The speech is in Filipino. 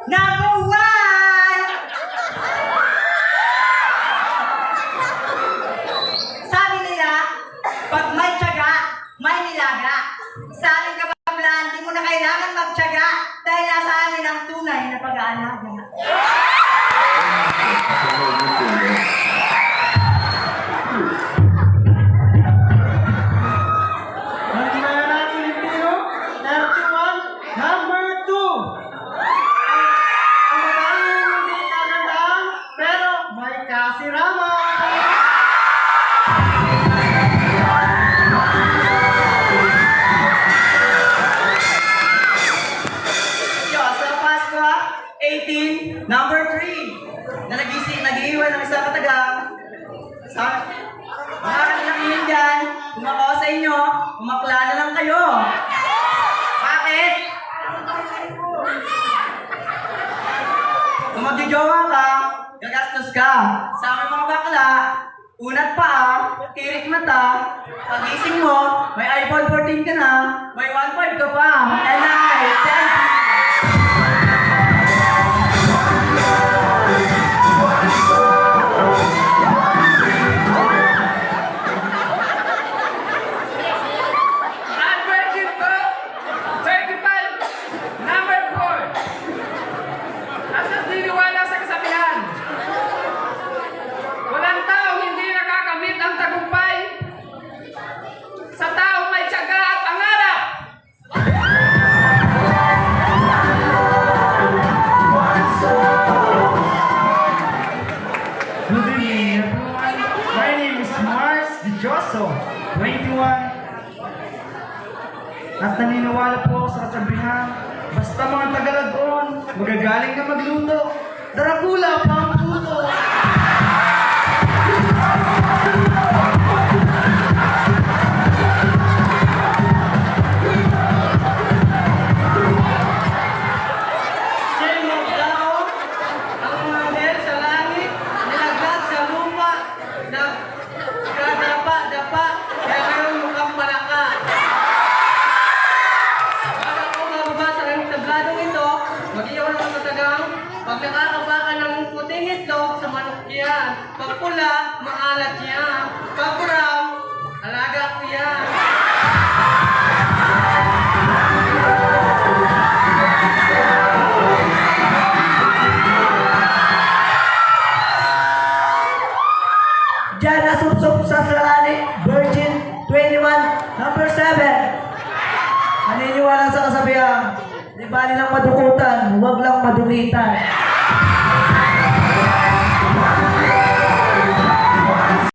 Number one! Sabi nila, pag may tiyaga, may nilaga. Sa aling kabablaan, hindi mo na kailangan magtiyaga dahil nasa amin ang tunay na pag-aalaga. Number 3, na nag-iiwan ng isang katagang. Mga kanilang ilan dyan, kung ako sa inyo, umakla na lang kayo. Bakit? Kung magjojowa ka, gagastos ka. Sa aming mga bakla, unat pa tirik mata, pagising mo, may iPhone 14 ka na, may 1.5 ka pa. And I thank you. Good evening, everyone. My name is Mars Dijoso, 21. At naniniwala po ako sa kasabihan, basta mga Tagalagon, magagaling ka magluto, Dracula pa ang puto. Pag nakakaba ka ng puting itlog sa manok yan. Pag pula, maalat yan. Pag brown, alaga ko yan. Diyan nasupsup sa sarali, Virgin 21, number 7. Naniniwala sa kasabihan, di ba nilang madukutan, huwag lang madukitan.